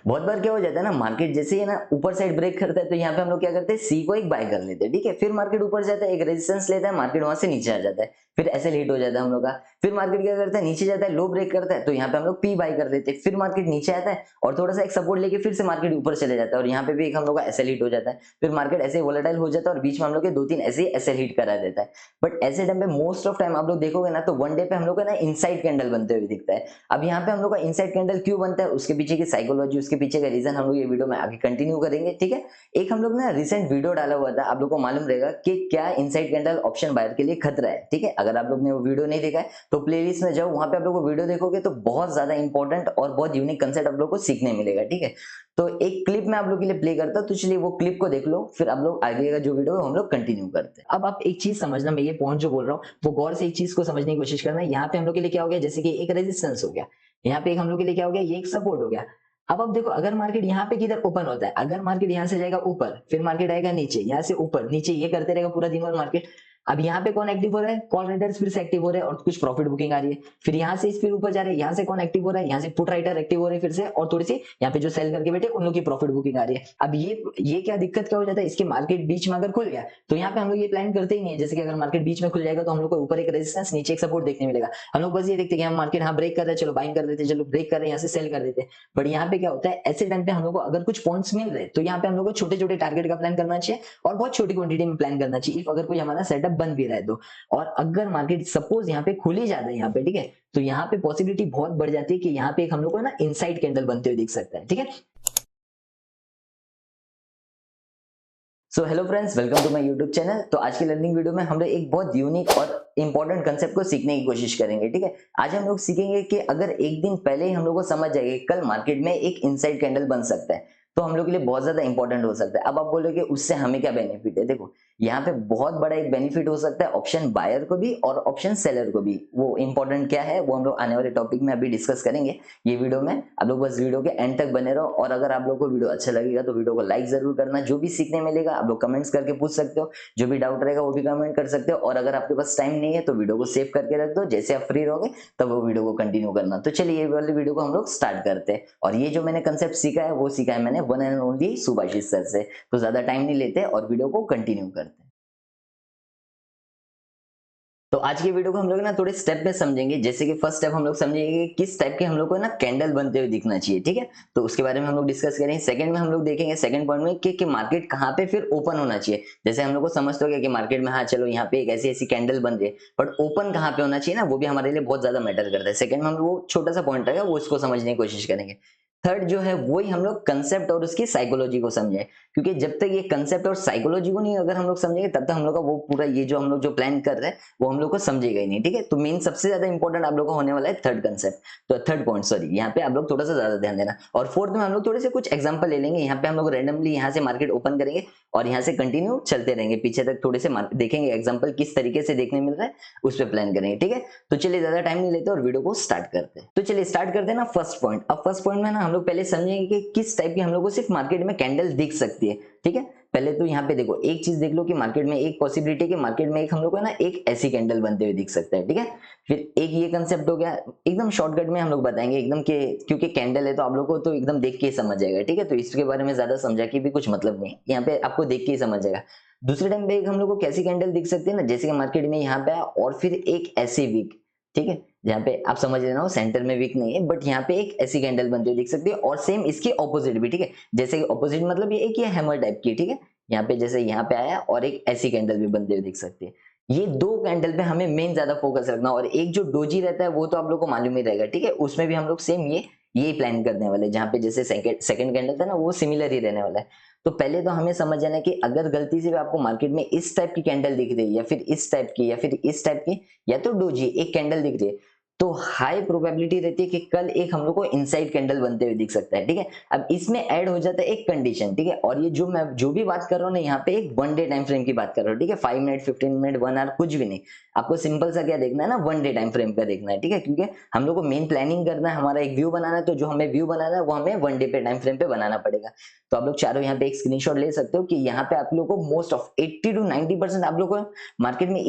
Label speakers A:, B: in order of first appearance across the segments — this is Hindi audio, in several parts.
A: बहुत बार क्या हो जाता है ना, मार्केट जैसे ही ना ऊपर साइड ब्रेक करता है तो यहाँ पे हम लोग क्या करते हैं, सी को एक बाय कर लेते हैं, ठीक है। फिर मार्केट ऊपर जाता है, एक रेजिस्टेंस लेता है, मार्केट वहां से नीचे आ जाता है, फिर ऐसे हिट हो जाता है हम लोग का। फिर मार्केट क्या करता है, नीचे जाता है, लो ब्रेक करता है, तो यहाँ पे हम लोग पी बाय कर लेते हैं। फिर मार्केट नीचे आता है और थोड़ा सा एक सपोर्ट लेके फिर से मार्केट ऊपर चले जाता है और यहाँ पे भी एक हम लोग का एसएल हिट हो जाता है। फिर मार्केट ऐसे वोलेटाइल हो जाता है और बीच में हम लोग के 2-3 ऐसे ही एसएल हिट करा देता है। बट ऐसे टाइम पे मोस्ट ऑफ टाइम आप लोग देखोगे ना, तो वन डे पे हम लोग का ना इनसाइड कैंडल बनते हुए दिखता है। अब यहाँ पे हम लोग का इनसाइड कैंडल क्यों बनता है, उसके पीछे की साइकोलॉजी, उसके पीछे का रीजन हम लोग ये वीडियो में आगे कंटिन्यू करेंगे, ठीक है। एक हम लोग ना रिसेंट वीडियो डाला हुआ था, आप लोग को मालूम रहेगा कि क्या इनसाइड कैंडल ऑप्शन बायर के लिए खतरा है, ठीक है। अगर आप लोग ने वो वीडियो नहीं देखा है तो प्लेलिस्ट में जाओ, वहां पे आप लोग को वीडियो देखोगे तो बहुत ज्यादा इंपॉर्टेंट और बहुत यूनिक कंसेप्ट आप लोग को सीखने मिलेगा, ठीक है। तो एक क्लिप मैं आप लोग के लिए प्ले करता हूं, तो चलिए वो क्लिप को देख लो, फिर आप लोग आगे का जो वीडियो है हम लोग कंटिन्यू करते हैं। अब आप एक चीज समझना, मैं ये पॉइंट जो बोल रहा हूँ वो गौर से एक चीज को समझने की कोशिश करना। यहाँ पे हम लोग के लिए क्या हो गया, जैसे कि एक रेजिस्टेंस हो गया, यहाँ पे एक हम लोग के लिए क्या हो गया, ये एक सपोर्ट हो गया। अब देखो, अगर मार्केट यहाँ पे किधर ओपन होता है, अगर मार्केट यहाँ से जाएगा ऊपर, फिर मार्केट आएगा नीचे, यहाँ से ऊपर नीचे, ये करते रहेगा पूरा दिन भर मार्केट। अब यहाँ पे कौन एक्टिव हो रहा है, कॉल राइडर्स फिर से एक्टिव हो रहे हैं और कुछ प्रॉफिट बुकिंग आ रही है। फिर यहाँ से फिर ऊपर जा रहे हैं, यहाँ से कौन एक्टिव हो रहा है, यहाँ से पुट राइटर एक्टिव हो रहे हैं फिर से, और थोड़ी सी यहाँ पे जो सेल करके बैठे उन लोग की प्रॉफिट बुकिंग आ रही है। अब ये क्या दिक्कत क्या हो जाता है, इसके मार्केट बीच में अगर खुल गया तो यहाँ पे हम लोग ये प्लान करते ही नहीं है, जैसे कि अगर मार्केट बीच में खुल जाएगा तो हम लोग को ऊपर एक रेजिस्टेंस, नीचे एक सपोर्ट देखने मिलेगा। हम लोग बस ये देखते हैं कि हम मार्केट हाँ ब्रेक कर रहे हैं, चलो बाइंग कर देते हैं, चलो ब्रेक कर रहे हैं, यहाँ से सेल कर देते हैं। बट यहाँ पे क्या होता है, ऐसे टाइम पे हम लोग को अगर कुछ पॉइंट्स मिल रहे हैं तो यहाँ पे हम लोग को छोटे छोटे टारगेट का प्लान करना चाहिए और बहुत छोटी क्वांटिटी में प्लान करना चाहिए, इफ अगर कोई हमारा सेटअप बन भी रहा है तो। और अगर मार्केट सपोज यहाँ पे खुल ही जाता है यहाँ पे, ठीक है, तो यहाँ पे पॉसिबिलिटी बहुत बढ़ जाती है कि यहाँ पे एक हम लोग को ना इनसाइड कैंडल बनते हुए दिख सकता है, ठीक है। So hello friends, welcome to my YouTube channel. तो आज की लर्निंग वीडियो में हम लोग एक बहुत यूनिक और इंपॉर्टेंट कंसेप्ट को सीखने की कोशिश करेंगे, ठीक है। आज हम लोग सीखेंगे कि अगर एक दिन पहले ही हम लोग को समझ जाएगा कल मार्केट में एक इनसाइड कैंडल बन सकता है तो हम लोग के लिए बहुत ज्यादा इंपॉर्टेंट हो सकता है। अब आप बोलोगे उससे हमें क्या बेनिफिट है, देखो यहाँ पे बहुत बड़ा एक बेनिफिट हो सकता है ऑप्शन बायर को भी और ऑप्शन सेलर को भी। वो इंपॉर्टेंट क्या है वो हम लोग आने वाले टॉपिक में अभी डिस्कस करेंगे ये वीडियो में। आप लोग बस वीडियो के एंड तक बने रहो और अगर आप लोग को वीडियो अच्छा लगेगा तो वीडियो को लाइक जरूर करना। जो भी सीखने मिलेगा आप लोग कमेंट्स करके पूछ सकते हो, जो भी डाउट रहेगा वो भी कमेंट कर सकते हो। और अगर आपके पास टाइम नहीं है तो वीडियो को सेव करके रख दो, जैसे आप फ्री रहोगे तब वो वीडियो को कंटिन्यू करना। तो चलिए ये वाली वीडियो को हम लोग स्टार्ट करते हैं। और ये जो मैंने कंसेप्ट सीखा है वो सीखा है मैंने one and only Subhashis sir से। तो ज्यादा टाइम नहीं लेते और वीडियो को कंटिन्यू करते हैं। तो आज की वीडियो को हम लोग ना थोड़े स्टेप में समझेंगे। जैसे कि फर्स्ट स्टेप हम लोग समझेंगे कि किस टाइप के हम लोग को ना कैंडल बनते हुए दिखना चाहिए, ठीक है। तो उसके बारे में हम लोग डिस्कस करेंगे। सेकंड में हम लोग देखेंगे सेकंड पॉइंट में कि मार्केट कहाँ पे फिर ओपन होना चाहिए। जैसे हम लोग को समझते हो गया कि मार्केट में हाँ चलो यहाँ पे एक ऐसी ऐसी कैंडल बन रही है, बट ओपन कहाँ पे होना चाहिए ना, वो भी हमारे लिए बहुत ज्यादा मैटर करता है। सेकंड में हम लोग वो छोटा सा पॉइंट रहेगा वो इसको समझने की कोशिश करेंगे। थर्ड जो है वही हम लोग कंसेप्ट और उसकी साइकोलॉजी को समझे, क्योंकि जब तक ये कंसेप्ट और साइकोलॉजी को नहीं अगर हम लोग समझेंगे तब तक हम लोग का वो पूरा ये जो हम लोग जो प्लान कर रहे हैं वो हम लोग को समझेगा ही नहीं, ठीक है। तो मेन सबसे ज्यादा इंपॉर्टेंट आप लोग का होने वाला है थर्ड कंसेप्ट, तो थर्ड पॉइंट सॉरी, यहाँ पे आप लोग थोड़ा सा ज्यादा ध्यान देना। और फोर्थ में हम लोग थोड़े से कुछ एग्जांपल ले लेंगे। यहाँ पे हम लोग रैंडमली यहाँ से मार्केट ओपन करेंगे और यहाँ से कंटिन्यू चलते रहेंगे पीछे तक, थोड़े से देखेंगे एग्जाम्पल किस तरीके से देखने मिल रहा है उस पर प्लान करेंगे, ठीक है। तो चलिए ज्यादा टाइम नहीं लेते और वीडियो को स्टार्ट करते हैं। तो चलिए स्टार्ट करते हैं ना फर्स्ट पॉइंट। अब फर्स्ट पॉइंट में ना हम लोग पहले समझेंगे कि किस टाइप की हम लोग को सिर्फ मार्केट में कैंडल दिख सकती है, ठीक है। पहले तो यहाँ पे देखो एक चीज देख लो कि मार्केट में एक पॉसिबिलिटी है कि मार्केट में एक हम लोग को ना एक ऐसी कैंडल बनते हुए दिख सकता है, ठीक है। फिर एक ये कंसेप्ट हो गया, एकदम शॉर्टकट में हम लोग बताएंगे एकदम के, क्योंकि कैंडल है तो आप लोग को तो एकदम देख के ही समझ जाएगा, ठीक है। तो इसके बारे में ज्यादा समझा के भी कुछ मतलब नहीं, यहाँ पे आपको देख के ही समझ जाएगा। दूसरे टाइम पे एक हम लोग को कैसी कैंडल दिख सकती है ना, जैसे कि मार्केट में यहाँ पे आया और फिर एक ऐसी वीक, ठीक है, जहाँ पे आप समझ लेना हो सेंटर में वीक नहीं है, बट यहाँ पे एक ऐसी कैंडल बनती हुई दिख सकती है। और सेम इसके ऑपोजिट भी, ठीक है। जैसे कि ऑपोजिट मतलब ये एक ये हैमर टाइप की, ठीक है। यहाँ पे जैसे यहाँ पे आया और एक ऐसी कैंडल भी बनते हुए दिख सकती है। ये दो कैंडल पे हमें मेन ज्यादा फोकस रखना, और एक जो डोजी रहता है वो तो आप लोग को मालूम ही रहेगा, ठीक है। उसमें भी हम लोग सेम यही प्लान करने वाले, जहाँ पे जैसे सेकंड कैंडल था ना वो सिमिलर ही रहने वाला है। तो पहले तो हमें समझ जाना कि अगर गलती से भी आपको मार्केट में इस टाइप की कैंडल दिख रही है या फिर इस टाइप की या फिर इस टाइप की या तो डोजी एक कैंडल दिख रही है, तो हाई प्रोबेबिलिटी रहती है कि कल एक हम लोग को इनसाइड कैंडल बनते हुए दिख सकता है, ठीक है। अब इसमें ऐड हो जाता है एक कंडीशन, ठीक है। और ये जो मैं जो भी बात कर रहा हूँ ना यहाँ पे एक वन डे टाइम फ्रेम की बात कर रहा हूँ, ठीक है। 5 मिनट 15 मिनट 1 आवर कुछ भी नहीं। आपको सिंपल सा क्या देखना है ना, 1 डे टाइम फ्रेम का देखना है, ठीक है, क्योंकि हम लोग को मेन प्लानिंग करना है, हमारा एक व्यू बनाना है, तो जो हमें व्यू बनाना है वो हमें 1 डे पे टाइम फ्रेम पे बनाना पड़ेगा। तो आप लोग चारों यहाँ पे एक स्क्रीनशॉट ले सकते हो कि यहाँ पे आप लोग को मोस्ट ऑफ 80 to 90% आप लोग को मार्केट में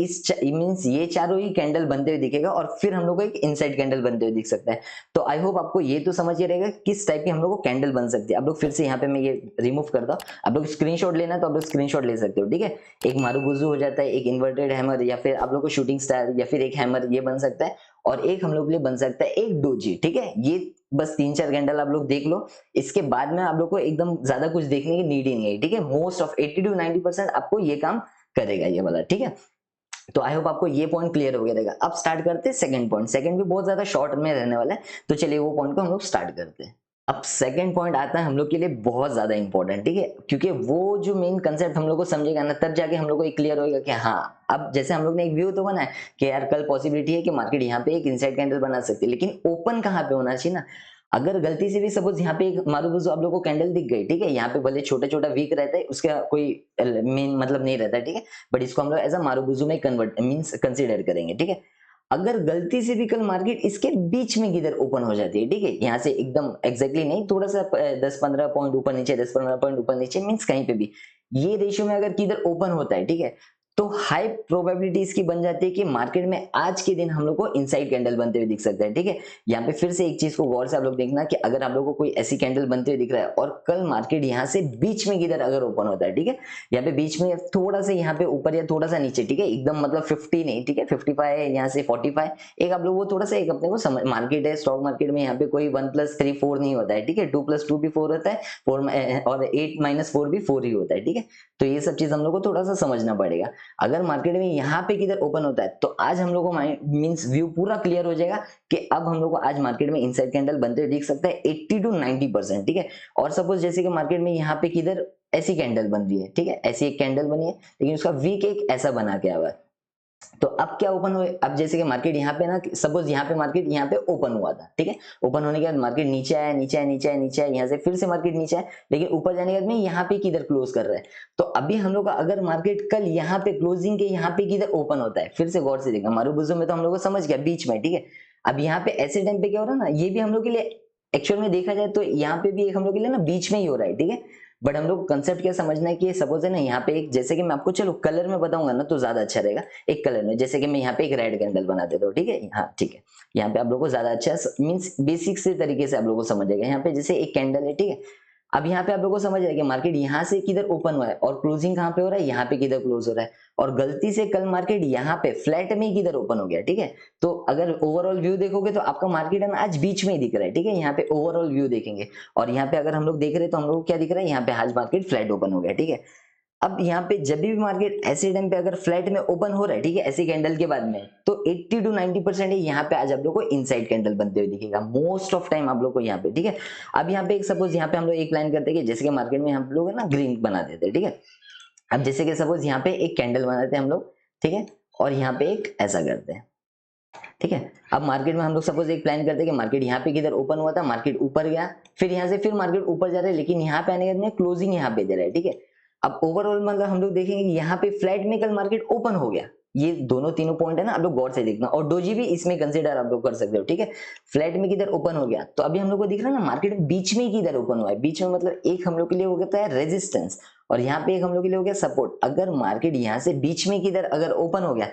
A: मींस ये चारों ही कैंडल बनते हुए दिखेगा, और फिर हम लोग को एक इनसाइड कैंडल बनते हुए दिख सकता है। तो आई होप आपको ये तो समझ ही रहेगा किस टाइप की हम लोग को कैंडल बन सकती है। आप लोग फिर से यहाँ पे मैं ये रिमूव करता हूँ, आप लोग स्क्रीनशॉट लेना है तो आप लोग स्क्रीनशॉट ले सकते हो, ठीक है। एक मारूगुजू हो जाता है, एक इन्वर्टेड हैमर, या फिर आप लोग को शूटिंग स्टार, या फिर एक हैमर ये बन सकता है, और एक हम लोग के लिए बन सकता है एक डोजी, ठीक है। ये बस 3-4 कैंडल आप लोग देख लो, इसके बाद में आप लोग को एकदम ज्यादा कुछ देखने की नीड ही नहीं है, ठीक है। मोस्ट ऑफ 80 to 90% आपको ये काम करेगा ये वाला, ठीक है। तो आई होप आपको ये पॉइंट क्लियर हो गया रहेगा। अब स्टार्ट करते हैं सेकंड पॉइंट। सेकंड भी बहुत ज्यादा शॉर्ट में रहने वाला है, तो चलिए वो पॉइंट को हम लोग स्टार्ट करते हैं। अब सेकंड पॉइंट आता है हम लोग के लिए बहुत ज्यादा इंपॉर्टेंट, ठीक है, क्योंकि वो जो मेन कंसेप्ट हम लोग को समझेगा ना, तब जाके हम लोग को एक क्लियर होगा कि हाँ, अब जैसे हम लोग ने एक व्यू तो बनाया कि यार कल पॉसिबिलिटी है कि मार्केट यहाँ पे एक इनसाइड कैंडल बना सकती है, लेकिन ओपन कहाँ पे होना चाहिए ना। अगर गलती से भी सपोज यहाँ पे एक मारूबुजू आप लोग को कैंडल दिख गई, ठीक है, यहाँ पे भले छोटा छोटा वीक रहता है, उसका कोई मेन मतलब नहीं रहता है, ठीक है, बट इसको हम लोग एज अ मारूबुजू में कन्वर्ट मींस कंसीडर करेंगे, ठीक है। अगर गलती से भी कल मार्केट इसके बीच में किधर ओपन हो जाती है, ठीक है, यहाँ से एकदम एग्जैक्टली नहीं, थोड़ा सा 10-15 पॉइंट ऊपर नीचे, 10-15 पॉइंट ऊपर नीचे, मींस कहीं पे भी ये रेशियो में अगर किधर ओपन होता है, ठीक है, तो हाई प्रोबेबिलिटी इसकी बन जाती है कि मार्केट में आज के दिन हम लोग को इनसाइड कैंडल बनते हुए दिख सकता है, ठीक है। यहाँ पे फिर से एक चीज को गौर से आप लोग देखना कि अगर आप लोग को कोई ऐसी कैंडल बनते हुए दिख रहा है और कल मार्केट यहाँ से बीच में किधर अगर ओपन होता है, ठीक है, यहाँ पे बीच में थोड़ा सा यहाँ पे ऊपर या थोड़ा सा नीचे, ठीक है, एकदम मतलब 50 नहीं, ठीक है, 55 है यहाँ से 45, एक आप लोग वो थोड़ा सा एक अपने को समझ, मार्केट है, स्टॉक मार्केट में यहाँ पे कोई 1+3 4 नहीं होता है, ठीक है, 2+2 भी 4 होता है, 4 और 8-4 भी 4 ही होता है, ठीक है। तो ये सब चीज हम लोग को थोड़ा सा समझना पड़ेगा। अगर मार्केट में यहाँ पे किधर ओपन होता है तो आज हम लोग को मींस व्यू पूरा क्लियर हो जाएगा कि अब हम लोग को आज मार्केट में इनसाइड कैंडल बनते हुए दिख सकता है 80 to 90%, ठीक है। और सपोज जैसे कि मार्केट में यहाँ पे किधर ऐसी कैंडल बन रही है, ठीक है, ऐसी एक कैंडल बनी है, लेकिन उसका वीक एक ऐसा बना के आया है। तो अब क्या ओपन हुए, अब जैसे कि मार्केट यहाँ पे ना, सपोज यहाँ पे मार्केट यहाँ पे ओपन हुआ था, ठीक है, ओपन होने के बाद मार्केट नीचे आया, नीचे आया, नीचे आया, नीचे आया, यहाँ से फिर से मार्केट नीचे आया, लेकिन ऊपर जाने के बाद में यहाँ पे किधर क्लोज कर रहा है। तो अभी हम लोग का अगर मार्केट कल यहाँ पे क्लोजिंग के यहाँ पे किधर ओपन होता है, फिर से गौर से देखना, मारूबुजू में तो हम लोग को समझ गया बीच में, ठीक है। अब यहाँ पे ऐसे टाइम पे क्या हो रहा है ना, ये भी हम लोग के लिए एक्चुअल में देखा जाए तो यहाँ पे भी एक हम लोग के लिए ना बीच में ही हो रहा है, ठीक है। बट हम लोग कंसेप्ट क्या समझना है कि सपोज है ना, यहाँ पे एक, जैसे कि मैं आपको चलो कलर में बताऊंगा ना तो ज्यादा अच्छा रहेगा। एक कलर में जैसे कि मैं यहाँ पे एक रेड कैंडल बना देता हूँ, ठीक है, हाँ ठीक है, यहाँ पे आप लोगों को ज्यादा अच्छा मींस बेसिक से तरीके से आप लोगों को समझ आएगा। यहाँ पे जैसे एक कैंडल है, ठीक है, अब यहाँ पे आप लोगों को समझ आएगा मार्केट यहाँ से किधर ओपन हुआ है और क्लोजिंग कहाँ पे हो रहा है, यहाँ पे किधर क्लोज हो रहा है, और गलती से कल मार्केट यहाँ पे फ्लैट में ही किधर ओपन हो गया, ठीक है। तो अगर ओवरऑल व्यू देखोगे तो आपका मार्केट है ना आज बीच में ही दिख रहा है, ठीक है, यहाँ पे ओवरऑल व्यू देखेंगे, और यहाँ पे अगर हम लोग देख रहे हैं तो हम लोग को क्या दिख रहा है, यहाँ पे आज मार्केट फ्लैट ओपन हो गया, ठीक है। अब यहाँ पे जब भी मार्केट ऐसे टाइम पे अगर फ्लैट में ओपन हो रहा है, ठीक है, ऐसी कैंडल के बाद में, तो 80 to 90% ही यहाँ पे आज आप लोग को इनसाइड कैंडल बनते हुए दिखेगा मोस्ट ऑफ टाइम आप लोग को यहाँ पे, ठीक है। अब यहाँ पे एक सपोज यहाँ पे हम लोग एक प्लान करते हैं कि जैसे कि मार्केट में हम लोग है ना ग्रीन बना देते हैं, ठीक है। अब जैसे कि सपोज यहाँ पे एक कैंडल बनाते हैं हम लोग, ठीक है, और यहाँ पे एक ऐसा करते हैं, ठीक है। अब मार्केट में हम लोग सपोज एक प्लान करते हैं कि मार्केट यहाँ पे किधर ओपन हुआ था, मार्केट ऊपर गया, फिर यहाँ से फिर मार्केट ऊपर जा रहा है, लेकिन यहाँ पे आने के बाद में क्लोजिंग यहाँ पे दे रहा है, ठीक है। अब ओवरऑल मतलब हम लोग देखेंगे कि यहाँ पे फ्लैट में कल मार्केट ओपन हो गया, ये दोनों तीनों पॉइंट है ना, आप लोग गौर से देखना, और डोजी भी इसमें कंसीडर आप लोग कर सकते हो, ठीक है। फ्लैट में किधर ओपन हो गया, तो अभी हम लोग को दिख रहा है ना मार्केट बीच में किधर ओपन हुआ है, बीच में मतलब एक हम लोग के लिए हो गया है रेजिस्टेंस, और यहाँ पे एक हम लोग के लिए हो गया सपोर्ट। अगर मार्केट यहाँ से बीच में किधर अगर ओपन हो गया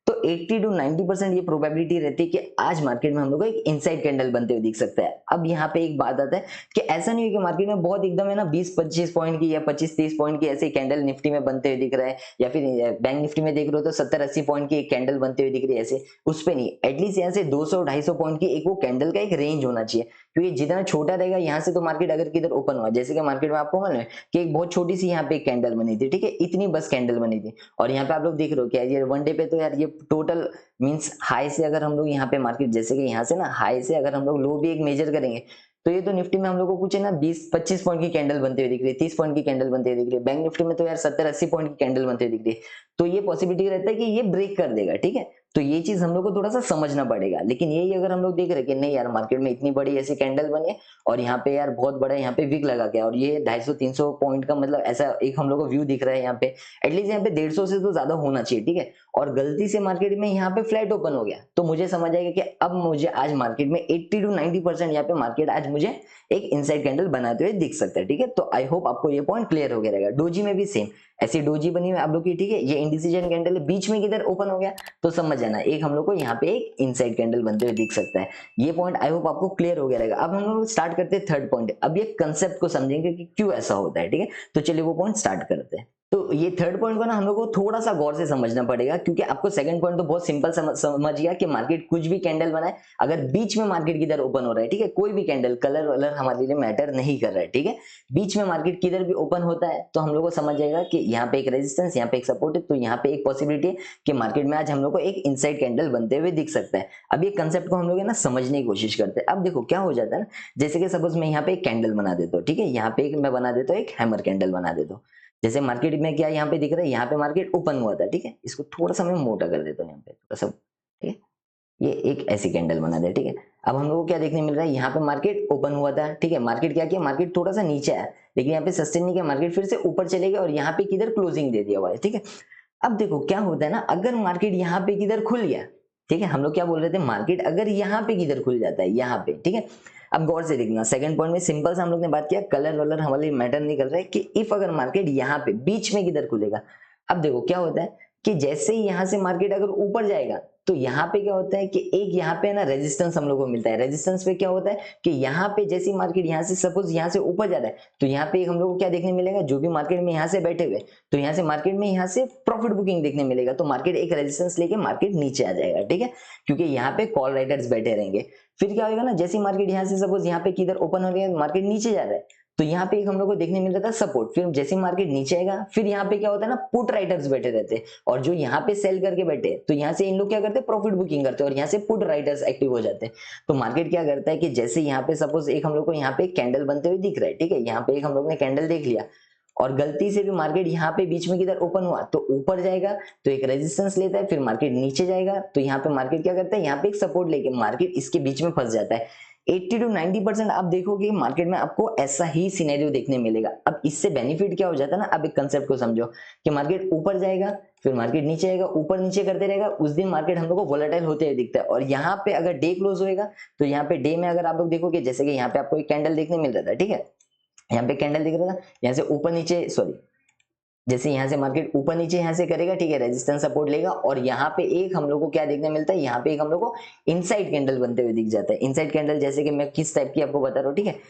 A: तो 80 to 90% ये प्रोबेबिलिटी रहती है कि आज मार्केट में हम लोग को एक इनसाइड कैंडल बनते हुए दिख सकता है। अब यहाँ पे एक बात आता है कि ऐसा नहीं है कि मार्केट में बहुत एकदम है ना 20-25 पॉइंट की या 25-30 पॉइंट की ऐसे कैंडल निफ्टी में बनते हुए दिख रहा है, या फिर बैंक निफ्टी में देख रहे हो तो 70-80 पॉइंट की एक कैंडल बनते हुए दिख रही है, ऐसे उस पे नहीं, एटलीस्ट यहाँ से 200-250 पॉइंट की एक वो कैंडल का एक रेंज होना चाहिए, क्योंकि जितना छोटा रहेगा यहाँ से तो मार्केट अगर किधर ओपन हुआ, जैसे कि मार्केट में आपको मालूम है कि एक बहुत छोटी सी यहाँ पे एक कैंडल बनी थी, ठीक है, इतनी बस कैंडल बनी थी, और यहाँ पे आप लोग देख रहे हो क्या ये 1 डे पे तो यार ये टोटल मींस हाई से अगर हम लोग यहाँ पे मार्केट जैसे कि यहाँ से ना हाई से अगर हम लोग लो भी एक मेजर करेंगे तो ये तो निफ्टी में हम लोग को कुछ है ना 20-25 पॉइंट की कैंडल बनते हुए दिख रही है, 30 पॉइंट की कैंडल बनते हुए दिख रही है, बैंक निफ्टी में तो यार 70-80 पॉइंट की कैंडल बनते हुए दिख रही है। तो ये पॉसिबिलिटी रहता है कि ये ब्रेक कर देगा, ठीक है। तो ये चीज हम लोग को थोड़ा सा समझना पड़ेगा। लेकिन यही अगर हम लोग देख रहे हैं कि नहीं यार मार्केट में इतनी बड़ी ऐसी कैंडल बनी है और यहाँ पे यार बहुत बड़ा यहाँ पे विक लगा गया और ये 250-300 पॉइंट का मतलब ऐसा एक हम लोग को व्यू दिख रहा है यहाँ पे, एटलीस्ट यहाँ पे 150 से तो ज्यादा होना चाहिए, ठीक है, और गलती से मार्केट में यहाँ पे फ्लैट ओपन हो गया, तो मुझे समझ आएगा कि अब मुझे आज मार्केट में 80 to 90% यहाँ पे मार्केट आज मुझे एक इनसाइड कैंडल बनाते हुए दिख सकता है, ठीक है। तो आई होप आपको ये पॉइंट क्लियर हो गया रहेगा। डोजी में भी सेम ऐसी डोजी बनी हुई आप लोग की, ठीक है, ये इंडिसीजन कैंडल है, बीच में किधर ओपन हो गया तो समझ जाना एक हम लोग को यहाँ पे एक इनसाइड कैंडल बनते हुए दिख सकता है। ये पॉइंट आई होप आपको क्लियर हो गया रहेगा। अब हम लोग स्टार्ट करते हैं थर्ड पॉइंट। अब ये कंसेप्ट को समझेंगे कि क्यों ऐसा होता है, ठीक है। तो चलिए वो पॉइंट स्टार्ट करते हैं। तो ये थर्ड पॉइंट को ना हम लोग को थोड़ा सा गौर से समझना पड़ेगा, क्योंकि आपको सेकंड पॉइंट तो बहुत सिंपल समझ गया कि मार्केट कुछ भी कैंडल बनाए, अगर बीच में मार्केट किधर ओपन हो रहा है, ठीक है, कोई भी कैंडल कलर वलर हमारे लिए मैटर नहीं कर रहा है, ठीक है, बीच में मार्केट किधर भी ओपन होता है तो हम लोग को समझ जाएगा कि यहाँ पे एक रेजिस्टेंस, यहाँ पे एक सपोर्ट है, तो यहाँ पे एक पॉसिबिलिटी है कि मार्केट में आज हम लोग को एक इनसाइड कैंडल बनते हुए दिख सकता है। अब ये कंसेप्ट को हम लोग ना समझने की कोशिश करते हैं। अब देखो क्या हो जाता है ना, जैसे कि सपोज मैं यहाँ पे एक कैंडल बना देता हूँ, ठीक है, यहाँ पे मैं बना देता हूँ एक हैमर कैंडल बना देता हूँ। जैसे मार्केट में क्या यहाँ पे दिख रहा है, यहाँ पे मार्केट ओपन हुआ था, ठीक है, इसको थोड़ा सा मैं मोटा कर देता हूँ यहाँ पे थोड़ा सा, ठीक है, ये एक ऐसी कैंडल बना दे, ठीक है। अब हम लोग को क्या देखने मिल रहा है, यहाँ पे मार्केट ओपन हुआ था, ठीक है, मार्केट क्या किया, मार्केट थोड़ा सा नीचे आया, लेकिन यहाँ पे सस्टेन नहीं किया, मार्केट फिर से ऊपर चले गया और यहाँ पे किधर क्लोजिंग दे दिया हुआ है, ठीक है। अब देखो क्या होता है ना, अगर मार्केट यहाँ पे किधर खुल गया, ठीक है, हम लोग क्या बोल रहे थे, मार्केट अगर यहाँ पे किधर खुल जाता है, यहाँ पे, ठीक है। अब गौर से देखना, सेकंड पॉइंट में सिंपल सा हम लोग ने बात किया, कलर वलर हमारे मैटर नहीं कर रहा है कि इफ अगर मार्केट यहाँ पे बीच में किधर खुलेगा। अब देखो क्या होता है कि जैसे ही यहाँ से मार्केट अगर ऊपर जाएगा तो यहाँ पे क्या होता है कि एक यहाँ पे ना रेजिस्टेंस हम लोग को मिलता है। रेजिस्टेंस पे क्या होता है कि यहाँ पे जैसी मार्केट यहाँ से सपोज यहाँ से ऊपर जा रहा है तो यहाँ पे एक हम लोग को क्या देखने मिलेगा, जो भी मार्केट में यहाँ से बैठे हुए तो यहाँ से मार्केट में यहाँ से प्रॉफिट बुकिंग देखने मिलेगा, तो मार्केट एक रेजिस्टेंस लेके मार्केट नीचे आ जाएगा, ठीक है, क्योंकि यहाँ पे कॉल राइटर्स बैठे रहेंगे। फिर क्या होगा ना, जैसी मार्केट यहाँ से सपोज यहाँ पे किधर ओपन हो रही है, मार्केट नीचे जा रहा है, तो यहाँ पे एक हम लोग को देखने मिल रहा था सपोर्ट, फिर जैसे मार्केट नीचे आएगा फिर यहाँ पे क्या होता है ना, पुट राइटर्स बैठे रहते हैं, और जो यहाँ पे सेल करके बैठे तो यहाँ से इन लोग क्या करते हैं, प्रॉफिट बुकिंग करते हैं और यहाँ से पुट राइटर्स एक्टिव हो जाते हैं। तो मार्केट क्या करता है कि जैसे यहाँ पे सपोज एक हम लोग को यहाँ पे कैंडल बनते हुए दिख रहा है, ठीक है, यहाँ पे एक हम लोग ने कैंडल देख लिया और गलती से भी मार्केट यहाँ पे बीच में किधर ओपन हुआ तो ऊपर जाएगा तो एक रेजिस्टेंस लेता है, फिर मार्केट नीचे जाएगा तो यहाँ पे मार्केट क्या करता है, यहाँ पे एक सपोर्ट लेके मार्केट इसके बीच में फंस जाता है। 80 to 90% आप देखोगे मार्केट में आपको ऐसा ही सिनेरियो देखने मिलेगा। अब इससे बेनिफिट क्या हो जाता है ना, अब एक कंसेप्ट को समझो कि मार्केट ऊपर जाएगा फिर मार्केट नीचे आएगा, ऊपर नीचे करते रहेगा, उस दिन मार्केट हम लोग को वोलेटाइल होते हुए दिखता है। और यहाँ पे अगर डे क्लोज होएगा तो यहाँ पे डे में अगर आप लोग देखोगे, जैसे कि यहाँ पे आपको एक कैंडल देखने मिल रहा था, ठीक है, यहाँ पे कैंडल दिख रहा था, यहाँ से ऊपर नीचे सॉरी जैसे यहाँ से मार्केट ऊपर नीचे यहाँ से करेगा, ठीक है, रेजिस्टेंस सपोर्ट लेगा और यहाँ पे एक हम लोग को क्या देखने मिलता है, यहाँ पे एक हम लोग को इनसाइड कैंडल बनते हुए दिख जाता है। इनसाइड कैंडल जैसे कि मैं किस टाइप की आपको बता रहा हूँ, ठीक है।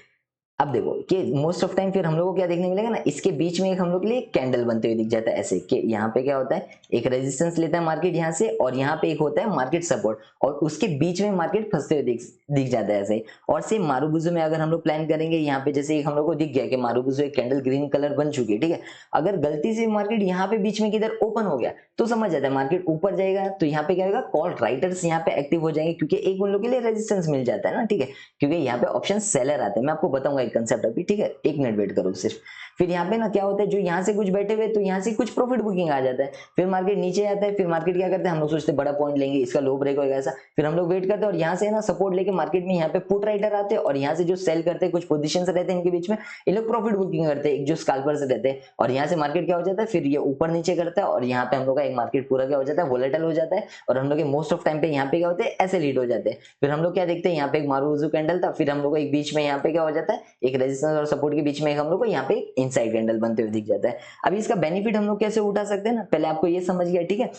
A: अब देखो कि मोस्ट ऑफ टाइम फिर हम लोग को क्या देखने मिलेगा ना, इसके बीच में एक हम लोग के लिए कैंडल बनते हुए दिख जाता है ऐसे कि यहाँ पे क्या होता है, एक रेजिस्टेंस लेता है मार्केट यहाँ से और यहाँ पे एक होता है मार्केट सपोर्ट और उसके बीच में मार्केट फंसते हुए दिख जाता है ऐसे ही। और सेम मारुबुजू में अगर हम लोग प्लान करेंगे, यहाँ पे जैसे एक हम लोग को दिख गया कि मारुबुजू एक कैंडल ग्रीन कलर बन चुकी है, ठीक है, अगर गलती से मार्केट यहाँ पे बीच में किधर ओपन हो गया तो समझ जाता है मार्केट ऊपर जाएगा तो यहाँ पे क्या होगा, कॉल राइटर्स यहाँ पे एक्टिव हो जाएंगे क्योंकि एक उन लोग के लिए रेजिस्टेंस मिल जाता है ना, ठीक है, क्योंकि यहाँ पे ऑप्शन सेलर आते हैं। मैं आपको बताऊंगा एक कंसेप्ट अभी, ठीक है, एक मिनट वेट करो सिर्फ। फिर यहाँ पे ना क्या होता है, जो यहाँ से कुछ बैठे हुए तो यहाँ से कुछ प्रॉफिट बुकिंग आ जाता है, फिर मार्केट नीचे आता है, फिर मार्केट क्या करते हैं, हम लोग सोचते हैं बड़ा पॉइंट लेंगे, इसका लो ब्रेक होगा ऐसा, फिर हम लोग वेट करते हैं और यहाँ से ना सपोर्ट लेके मार्केट में यहाँ पे पुट राइटर आते हैं और यहाँ से जो सेल करते हैं कुछ पोजीशंस रहते हैं इनके बीच में, ये लोग प्रॉफिट बुकिंग करते हैं, एक जो स्कैल्पर्स रहते हैं, और यहाँ से मार्केट क्या हो जाता है, फिर ये ऊपर नीचे करता है और यहाँ पे हम लोग का एक मार्केट पूरा क्या हो जाता है, वोलेटाइल हो जाता है और हम लोग के मोस्ट ऑफ टाइम पे यहाँ पे क्या होते हैं, ऐसे लीड हो जाते हैं। फिर हम लोग क्या देखते हैं, यहाँ पे एक मारुबुजू कैंडल था, फिर हम लोग को एक बीच में यहाँ पे क्या हो जाता है, एक रेजिस्टेंस और सपोर्ट के बीच में हम लोग को यहाँ पे एक इनसाइड कैंडल बनते हुए दिख जाता है। अब इसका बेनिफिट हम लोग कैसे उठा सकते हैं ना, पहले आपको ये समझ गया, ठीक है,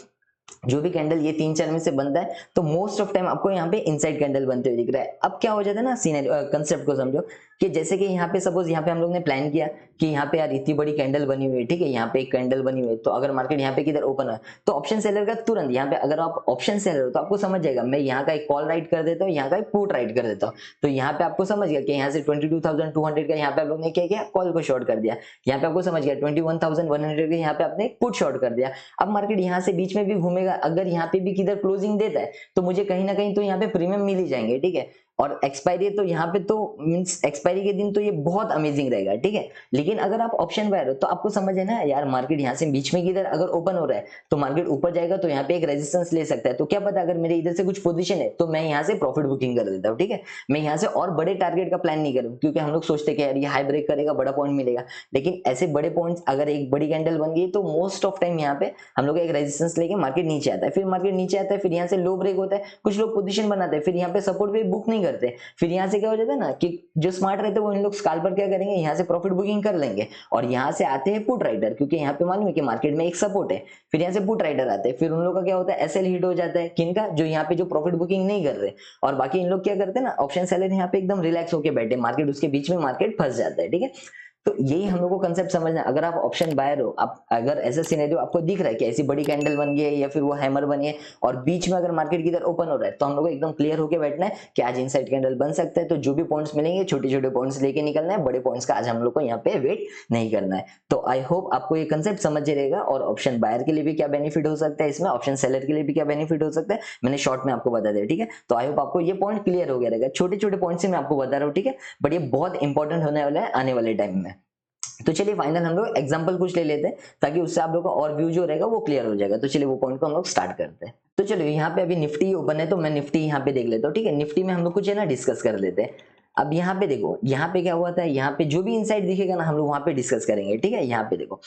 A: जो भी कैंडल ये 3-4 में से बनता है तो मोस्ट ऑफ टाइम आपको यहाँ पे इनसाइड कैंडल बनते हुए दिख रहा है। अब क्या हो जाता है ना, सीनरी कंसेप्ट को समझो कि जैसे कि यहाँ पे सपोज यहाँ पे हम लोग ने प्लान किया कि यहाँ पे यार इतनी बड़ी कैंडल बनी हुई है, ठीक है, यहाँ पे एक कैंडल बनी हुई है, तो अगर मार्केट यहाँ पे किधर ओपन है तो ऑप्शन सेलर का तुरंत यहाँ पे, अगर आप ऑप्शन सेलर हो तो आपको समझ जाएगा, मैं यहाँ का एक कॉल राइट कर देता हूँ, यहाँ का एक पुट राइट कर देता हूँ, तो यहाँ पे आपको समझ गया कि यहाँ से 22,200 का यहाँ पे आप लोग ने क्या किया, कॉल को शॉर्ट कर दिया, यहाँ पे आपको समझ गया 21,100 का यहाँ पे आपने पुट शॉर्ट कर दिया। अब मार्केट यहाँ से बीच में भी घूमेगा, अगर यहाँ पे भी किधर क्लोजिंग देता है तो मुझे कहीं ना कहीं तो यहाँ पे प्रीमियम मिल ही जाएंगे, ठीक है। और एक्सपायरी है तो यहाँ पे तो मींस एक्सपायरी के दिन तो ये बहुत अमेजिंग रहेगा, ठीक है। लेकिन अगर आप ऑप्शन बायर हो तो आपको समझ है ना यार, मार्केट यहाँ से बीच में किधर अगर ओपन हो रहा है तो मार्केट ऊपर जाएगा तो यहाँ पे एक रेजिस्टेंस ले सकता है, तो क्या पता अगर मेरे इधर से कुछ पोजीशन है तो मैं यहाँ से प्रॉफिट बुकिंग कर देता हूँ, ठीक है। मैं यहाँ से और बड़े टारगेट का प्लान नहीं करूँ, क्योंकि हम लोग सोचते हैं कि यार ये हाई ब्रेक करेगा, बड़ा पॉइंट मिलेगा, लेकिन ऐसे बड़े पॉइंट्स अगर एक बड़ी कैंडल बन गई तो मोस्ट ऑफ टाइम यहाँ पे हम लोग एक रेजिस्टेंस लेके मार्केट नीचे आता है, फिर मार्केट नीचे आता है, फिर यहाँ से लो ब्रेक होता है, कुछ लोग पोजीशन बनाते हैं, फिर यहाँ पे सपोर्ट पे बुक नहीं करते, फिर यहाँ से क्या हो जाता है ना कि जो स्मार्ट रहते हैं वो इन लोग स्कैल्पर क्या करेंगे, यहाँ से प्रॉफिट बुकिंग कर लेंगे और यहाँ से आते हैं पुट राइडर, क्योंकि यहाँ पे मालूम है कि मार्केट में एक सपोर्ट है, फिर यहाँ से पुट राइडर आते हैं, फिर उन लोग का क्या होता है, एसएल हिट हो जाता है, किनका, जो यहाँ पे जो प्रॉफिट बुकिंग नहीं कर रहे, और बाकी इन लोग क्या करते हैं ना, ऑप्शन सेलर यहाँ पे एकदम रिलैक्स होकर बैठे, मार्केट उसके बीच में मार्केट फंस जाता है, ठीक है। तो यही हम लोग को कंसेप्ट समझना है। अगर आप ऑप्शन बायर हो, आप अगर ऐसा सिनेरियो आपको दिख रहा है कि ऐसी बड़ी कैंडल बन गई है या फिर वो हैमर बनी है और बीच में अगर मार्केट की इधर ओपन हो रहा है, तो हम लोग को एकदम क्लियर होकर बैठना है कि आज इनसाइड कैंडल बन सकता है, तो जो भी पॉइंट्स मिलेंगे छोटे छोटे पॉइंट्स लेके निकलना है, बड़े पॉइंट्स का आज हम लोग को यहाँ पे वेट नहीं करना है। तो आई होप आपको ये कंसेप्ट समझ रहेगा, और ऑप्शन बायर के लिए भी क्या बेनिफिट हो सकता है इसमें, ऑप्शन सेलर के लिए भी क्या बेनिफिट हो सकता है, मैंने शॉर्ट में आपको बता दिया, ठीक है। तो आई होप आपको ये पॉइंट क्लियर हो गया रहेगा, छोटे छोटे पॉइंट से मैं आपको बता रहा हूँ, ठीक है, बट ये बहुत इंपॉर्टेंट होने वाला है आने वाले टाइम में। तो चलिए फाइनल हम लोग एग्जांपल कुछ ले लेते हैं, ताकि उससे आप लोग का और व्यू जो रहेगा वो क्लियर हो जाएगा। तो चलिए वो पॉइंट को हम लोग स्टार्ट करते हैं। तो चलिए यहाँ पे अभी निफ्टी ओपन है, तो मैं निफ्टी यहाँ पे देख लेता हूँ, ठीक है। निफ्टी में हम लोग कुछ है ना डिस्कस कर लेते हैं। अब यहाँ पे देखो, यहाँ पे क्या हुआ था, यहाँ पे जो भी इनसाइड दिखेगा ना हम लोग वहां पे डिस्कस करेंगे, ठीक है। यहाँ पे देखो,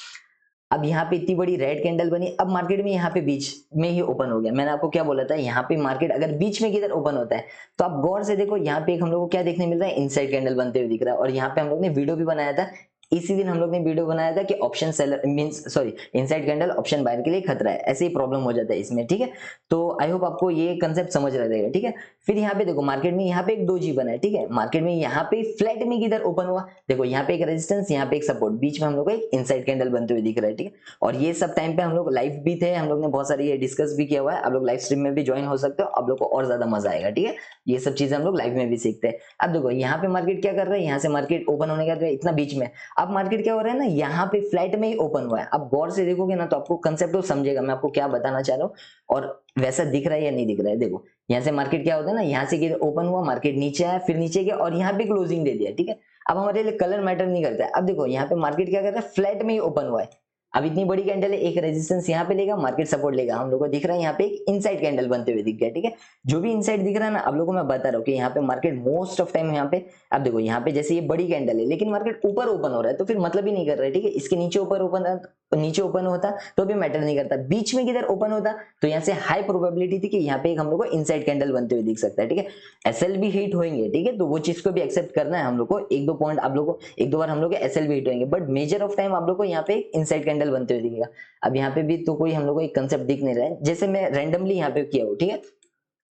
A: अब यहाँ पे इतनी बड़ी रेड कैंडल बनी, अब मार्केट में यहाँ पे बीच में ही ओपन हो गया। मैंने आपको क्या बोला था, यहाँ पे मार्केट अगर बीच में किधर ओपन होता है तो आप गौर से देखो, यहाँ पे एक हम लोग को क्या देखने मिल रहा है, इनसाइड कैंडल बनते हुए दिख रहा है। और यहाँ पे हम लोग ने वीडियो भी बनाया था, इसी दिन हम लोग ने वीडियो बनाया था कि option seller means sorry inside candle option buyer के लिए खतरा है, ऐसे ही प्रॉब्लम हो जाता है इसमें, ठीक है। तो आई होप आपको ये कंसेप्ट समझ रहेगा, ठीक है। फिर यहाँ पे देखो, मार्केट में यहाँ पे एक डोजी बना है, ठीक है। मार्केट में यहाँ पे फ्लैट में किधर ओपन हुआ, देखो यहाँ पे एक रेजिस्टेंस, यहाँ पे एक सपोर्ट, बीच में हम लोग को एक इनसाइड कैंडल बनते हुए दिख रहा है, ठीक है। और ये सब टाइम पे हम लोग लाइव भी थे, हम लोग ने बहुत सारी ये डिस्कस भी किया हुआ है, आप लोग लाइव स्ट्रीम में भी ज्वाइन हो सकते हो, आप लोग को और ज्यादा मजा आएगा, ठीक है। ये सब चीजें हम लोग लाइव में भी सीखते हैं। अब देखो यहाँ पे मार्केट क्या कर रहा है, यहाँ से मार्केट ओपन होने के बाद इतना बीच में, अब मार्केट क्या हो रहा है ना, यहाँ पे फ्लैट में ही ओपन हुआ है। अब गौर से देखोगे ना तो आपको कंसेप्ट तो समझेगा मैं आपको क्या बताना चाह रहा हूँ, और वैसा दिख रहा है या नहीं दिख रहा है। देखो यहाँ से मार्केट क्या होता है ना, यहाँ से ओपन हुआ, मार्केट नीचे आया, फिर नीचे गया और यहाँ पे क्लोजिंग दे दिया, ठीक है। अब हमारे लिए कलर मैटर नहीं करता है। अब देखो यहाँ पे मार्केट क्या कर रहा है, फ्लैट में ही ओपन हुआ है। अब इतनी बड़ी कैंडल है, एक रेजिस्टेंस यहाँ पे लेगा, मार्केट सपोर्ट लेगा, हम लोग को दिख रहा है यहाँ पे एक इनसाइड कैंडल बनते हुए दिख गया, ठीक है। जो भी इनसाइड दिख रहा है ना, आप लोगों को मैं बता रहा हूँ कि यहाँ पे मार्केट मोस्ट ऑफ टाइम यहाँ पे, अब देखो यहाँ पे जैसे ये बड़ी कैंडल है लेकिन मार्केट ऊपर ओपन हो रहा है तो फिर मतलब ही नहीं कर रहा है, ठीक है। इसके नीचे ऊपर ओपन नीचे ओपन होता तो भी मैटर नहीं करता, बीच में किधर ओपन होता तो यहाँ से हाई प्रोबेबिलिटी थी कि यहाँ पे एक हम लोग को इनसाइड कैंडल बनते हुए दिख सकता है, ठीक है। एसएल भी हिट होंगे, ठीक है, तो वो चीज को भी एक्सेप्ट करना है हम लोग को, एक दो पॉइंट आप लोग को एक दो बार हम लोग के एसएल भी हिट होंगे, बट मेजर ऑफ टाइम आप लोग को यहाँ पे इनसाइड कैंडल बनते हुए दिखेगा। अब यहाँ पे भी तो कोई हम लोग को एक कंसेप्ट दिख नहीं रहा है, जैसे मैं रैंडमली यहाँ पे किया हूँ, ठीक है।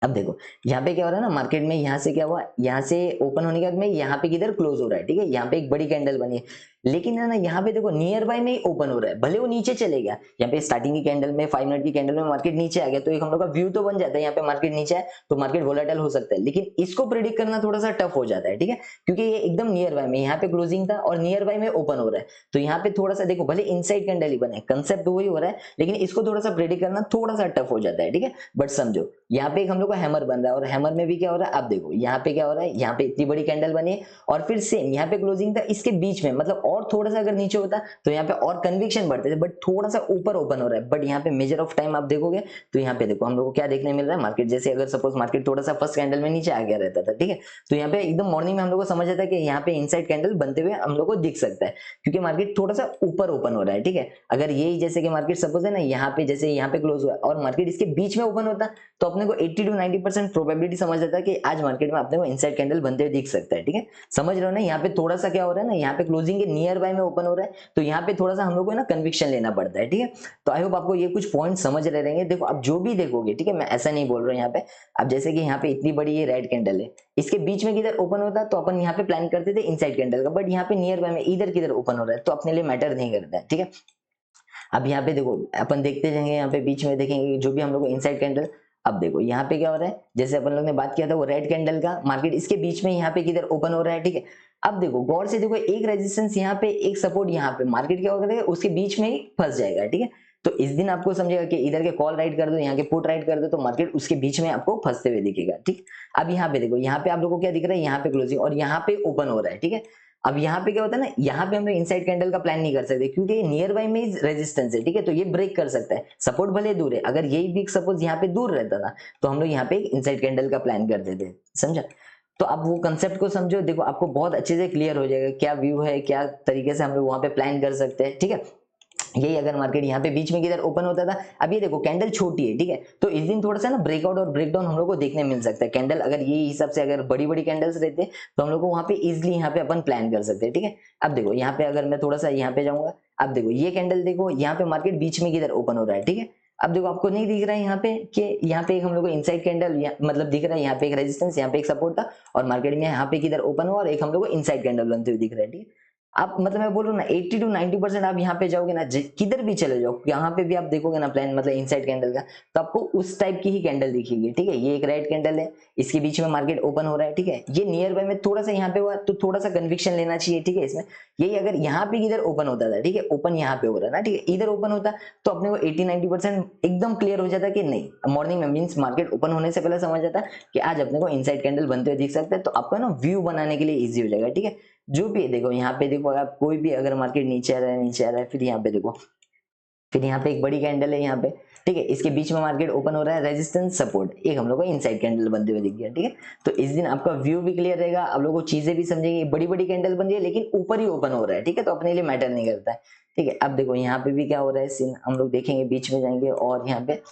A: अब देखो यहाँ पे क्या हो रहा है ना, मार्केट में यहाँ से क्या हुआ, यहाँ से ओपन होने के बाद में यहाँ पे किधर क्लोज हो रहा है, ठीक है। यहाँ पे एक बड़ी कैंडल बनी है, लेकिन है ना यहाँ पे देखो नियर बाय में ही ओपन हो रहा है, भले वो नीचे चले गया, यहाँ पे स्टार्टिंग की कैंडल में 5 मिनट की कैंडल में मार्केट नीचे आ गया तो एक हम लोग का व्यू तो बन जाता है, यहाँ पे मार्केट नीचे है तो मार्केट वोलेटाइल हो सकता है, लेकिन इसको प्रिडिक्ट करना थोड़ा सा टफ हो जाता है, ठीक है, क्योंकि ये एकदम नियर बाय में, यहाँ पे क्लोजिंग था और नियर बाय में ओपन हो रहा है, तो यहाँ पे थोड़ा सा देखो, भले इनसाइड कैंडल ही बने, कंसेप्ट वही हो रहा है, लेकिन इसको थोड़ा सा प्रिडिक्ट करना थोड़ा सा टफ हो जाता है, ठीक है। बट समझो यहाँ पे एक हम लोग का हैमर बन रहा है, और हैमर में भी क्या हो रहा है, आप देखो यहाँ पे क्या हो रहा है, यहाँ पे इतनी बड़ी कैंडल बनी है और फिर सेम यहाँ पे क्लोजिंग था, इसके बीच में मतलब और थोड़ा सा अगर नीचे होता तो यहाँ पे और कन्विक्शन बढ़ते थे, बट थोड़ा सा ऊपर ओपन हो रहा है। बट यहाँ पे मेजर ऑफ टाइम आप देखोगे तो यहाँ पे देखो हम लोग को क्या देखने मिल रहा है, मार्केट जैसे अगर सपोज मार्केट थोड़ा सा फर्स्ट कैंडल में नीचे आ गया रहता था, ठीक है, तो यहाँ पे एकदम मॉर्निंग में हम लोग को समझ आता है कि यहाँ पे इनसाइड कैंडल बनते हुए हम लोग को दिख सकता है, क्योंकि मार्केट थोड़ा सा ऊपर ओपन हो रहा है, ठीक है। अगर यही जैसे कि मार्केट सपोज है ना यहाँ पे जैसे यहाँ पे क्लोज हुआ और मार्केट इसके बीच में ओपन होता तो अपने को 80 to 90% प्रोबेबिलिटी समझ आता है कि आज मार्केट में अपने को इनसाइड कैंडल बनते हुए दिख सकता है, ठीक है। समझ रहे हो ना, यहाँ पे थोड़ा सा क्या हो रहा है ना, यहाँ पे क्लोजिंग के नियर बाय में ओपन हो रहा है तो यहाँ पे थोड़ा सा हम लोग को ना कन्विक्शन लेना पड़ता है, ठीक है। तो आई होप आपको ये कुछ पॉइंट समझ रहे रहेंगे। देखो आप जो भी देखोगे, ठीक है, मैं ऐसा नहीं बोल रहा हूँ यहाँ पे, अब जैसे कि यहाँ पे इतनी बड़ी ये रेड कैंडल है, इसके बीच में किधर ओपन होता तो अपन यहाँ पे प्लान करते थे इनसाइड कैंडल का, बट यहाँ पे नियर बाय में इधर किधर ओपन हो रहा है तो अपने लिए मैटर नहीं करता है, ठीक है। अब यहाँ पे देखो अपन देखते जाएंगे, यहाँ पे बीच में देखेंगे जो भी हम लोग इनसाइड कैंडल, अब देखो यहाँ पे क्या हो रहा है, जैसे अपन लोग ने बात किया था वो रेड कैंडल का, मार्केट इसके बीच में यहाँ पे किधर ओपन हो रहा है, ठीक है। अब देखो गौर से देखो, एक रेजिस्टेंस यहाँ पे, एक सपोर्ट यहाँ पे, मार्केट क्या होगा उसके बीच में ही फंस जाएगा, ठीक है। तो इस दिन आपको समझेगा कि इधर के कॉल राइट कर दो, यहाँ के पुट राइट कर दो, तो मार्केट उसके बीच में आपको फंसते हुए दिखेगा, ठीक। अब यहाँ पे देखो, यहाँ पे आप लोगों को क्या दिख रहा है, यहाँ पे क्लोजिंग और यहाँ पे ओपन हो रहा है, ठीक है। अब यहाँ पे क्या होता है ना, यहाँ पे हम लोग इनसाइड कैंडल का प्लान नहीं कर सकते क्योंकि ये नियर बाय में रेजिस्टेंस है, ठीक है। तो ये ब्रेक कर सकता है, सपोर्ट भले दूर है, अगर यही वीक सपोज यहाँ पे दूर रहता था तो हम लोग यहाँ पे एक इनसाइड कैंडल का प्लान करते थे, समझा। तो आप वो कंसेप्ट को समझो, देखो आपको बहुत अच्छे से क्लियर हो जाएगा क्या व्यू है, क्या तरीके से हम लोग वहां पे प्लान कर सकते हैं, ठीक है। यही अगर मार्केट यहाँ पे बीच में किधर ओपन होता था, अब ये देखो कैंडल छोटी है, ठीक है। तो इस दिन थोड़ा सा ना ब्रेकआउट और ब्रेकडाउन हम लोग को देखने मिल सकता है। कैंडल अगर ये हिसाब से अगर बड़ी बड़ी कैंडल्स रहते तो हम लोग को वहां पे इजिली यहाँ पे अपन प्लान कर सकते हैं, ठीक है। अब देखो यहाँ पे अगर मैं थोड़ा सा यहाँ पे जाऊंगा, अब देखो ये कैंडल देखो, यहाँ पे मार्केट बीच में किधर ओपन हो रहा है, ठीक है। अब देखो आपको नहीं दिख रहा है यहाँ पे कि यहाँ पे एक हम लोग को इनसाइड कैंडल मतलब दिख रहा है, यहाँ पे एक रेजिस्टेंस, यहाँ पे एक सपोर्ट था और मार्केट में यहाँ पे किधर ओपन हुआ और एक हम लोग को इनसाइड कैंडल बनते हुए दिख रहा है, ठीक है। आप मतलब मैं बोल रहा हूँ ना 80 to 90% आप यहाँ पे जाओगे ना, किधर भी चले जाओ, यहाँ पे भी आप देखोगे ना प्लान मतलब इनसाइड कैंडल का, तो आपको उस टाइप की ही कैंडल दिखेगी, ठीक है। ये एक रेड कैंडल है, इसके बीच में मार्केट ओपन हो रहा है, ठीक है। ये नियर बाय में थोड़ा सा यहाँ पे हुआ तो थोड़ा सा कन्विक्शन लेना चाहिए, ठीक है। इसमें यही अगर यहाँ पे इधर ओपन होता था, ठीक है, ओपन यहाँ पे हो रहा है ना, ठीक है, इधर ओपन होता तो अपने को 80-90% एकदम क्लियर हो जाता कि नहीं मॉर्निंग में मीन्स मार्केट ओपन होने से पहले समझ जाता कि आज अपने को इनसाइड कैंडल बनते हुए दिख सकते हैं। तो आपका ना व्यू बनाने के लिए इजी हो जाएगा, ठीक है। जो भी है देखो, यहाँ पे देखो आप कोई भी अगर मार्केट नीचे आ रहा है, नीचे आ रहा है, फिर यहाँ पे देखो, फिर यहाँ पे एक बड़ी कैंडल है यहाँ पे, ठीक है, इसके बीच में मार्केट ओपन हो रहा है, रेजिस्टेंस सपोर्ट, एक हम लोग को इनसाइड कैंडल बनते हुए दिख गया, ठीक है। तो इस दिन आपका व्यू भी क्लियर रहेगा, आप लोगों को चीजें भी समझेंगे, बड़ी बड़ी कैंडल बन रही है लेकिन ऊपर ही ओपन हो रहा है, ठीक है, तो अपने लिए मैटर नहीं करता है, ठीक है। अब देखो यहाँ पे भी क्या हो रहा है सीन, हम लोग देखेंगे, बीच में जाएंगे और यहाँ पे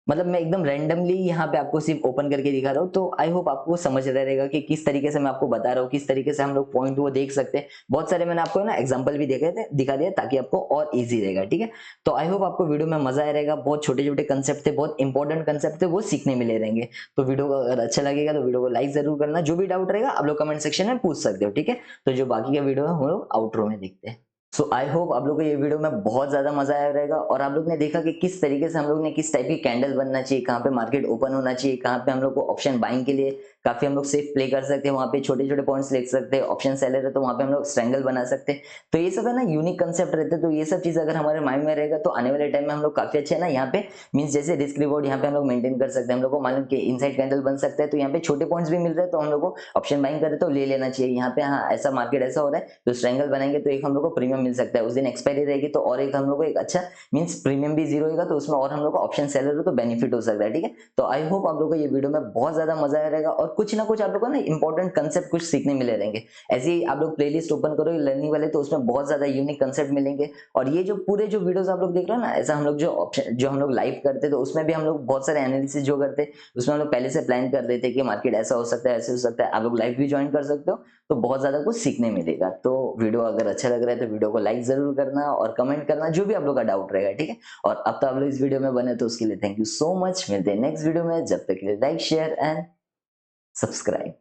A: मतलब मैं एकदम रैंडमली यहाँ पे आपको सिर्फ ओपन करके दिखा रहा हूँ, तो आई होप आपको समझ रहा रहेगा कि किस तरीके से मैं आपको बता रहा हूँ, किस तरीके से हम लोग पॉइंट वो देख सकते हैं। बहुत सारे मैंने आपको ना एग्जांपल भी देखे थे, दिखा दिया ताकि आपको और इजी रहेगा, ठीक है। तो आई होप आपको वीडियो में मजा आया रहेगा, बहुत छोटे छोटे कंसेप्ट थे, बहुत इंपॉर्टेंट कंसेप्ट थे, वो सीखने मिले रहेंगे। तो वीडियो को अगर अच्छा लगेगा तो वीडियो को लाइक जरूर करना, जो भी डाउट रहेगा आप लोग कमेंट सेक्शन में पूछ सकते हो, ठीक है। तो जो बाकी का वीडियो है हम लोग आउटरो में देखते हैं। सो आई होप आप लोग को ये वीडियो में बहुत ज्यादा मजा आया रहेगा और आप लोग ने देखा कि किस तरीके से हम लोग ने किस टाइप की कैंडल बनना चाहिए, कहाँ पे मार्केट ओपन होना चाहिए, कहाँ पे हम लोग को ऑप्शन बाइंग के लिए काफी हम लोग सेफ प्ले कर सकते हैं, वहां पे छोटे छोटे पॉइंट्स लिख सकते हैं, ऑप्शन सेलर है तो वहां पे हम लोग स्ट्रैंगल बना सकते हैं। तो ये सब है ना यूनिक कंसेप्ट रहते हैं, तो ये सब चीज अगर हमारे माइंड में रहेगा तो आने वाले टाइम में हम लोग काफी अच्छे है ना यहाँ पे मीन्स जैसे रिस्क रिवॉर्ड यहाँ पे हम लोग मेंटेन कर सकते हैं। हम लोग को मालूम कि इनसाइड कैंडल बन सकता है तो यहाँ पे छोटे पॉइंट्स भी मिल रहे हैं, तो हम लोग को ऑप्शन बाइंग करे तो ले लेना चाहिए यहाँ पे। हाँ ऐसा मार्केट ऐसा हो रहा है तो स्ट्रैंगल बनाएंगे तो एक हम लोग को प्रीमियम मिल सकता है, उस दिन एक्सपायरी रहेगी तो और एक हम लोग को एक अच्छा मीन्स प्रीमियम भी जीरो होगा, तो उसमें और हम लोग को ऑप्शन सेलर हो तो बेनिफिट हो सकता है, ठीक है। तो आई होप आप लोग को ये वीडियो में बहुत ज्यादा मजा आया रहेगा और कुछ ना कुछ आप लोग को ना इंपॉर्टेंट कंसेप्ट कुछ सीखने मिले रहेंगे। ऐसे ही आप लोग प्लेलिस्ट ओपन करो लर्निंग वाले तो उसमें बहुत ज्यादा यूनिक कंसेप्ट मिलेंगे। और ये जो पूरे जो वीडियोस आप लोग देख रहे हो ना, ऐसा हम लोग जो ऑप्शन जो हम लोग लाइव करते तो उसमें भी हम लोग बहुत सारे एनालिसिस जो करते उसमें हम लोग पहले से प्लान कर देते कि मार्केट ऐसा हो सकता है, ऐसे हो सकता है। आप लोग लाइव भी ज्वाइन कर सकते हो तो बहुत ज्यादा कुछ सीखने मिलेगा। तो वीडियो अगर अच्छा लग रहा है तो वीडियो को लाइक जरूर करना और कमेंट करना जो भी आप लोग का डाउट रहेगा, ठीक है। और अब तो आप लोग इस वीडियो में बने तो उसके लिए थैंक यू सो मच। मिलते हैं नेक्स्ट वीडियो में, जब तक के लिए लाइक शेयर एंड सब्सक्राइब।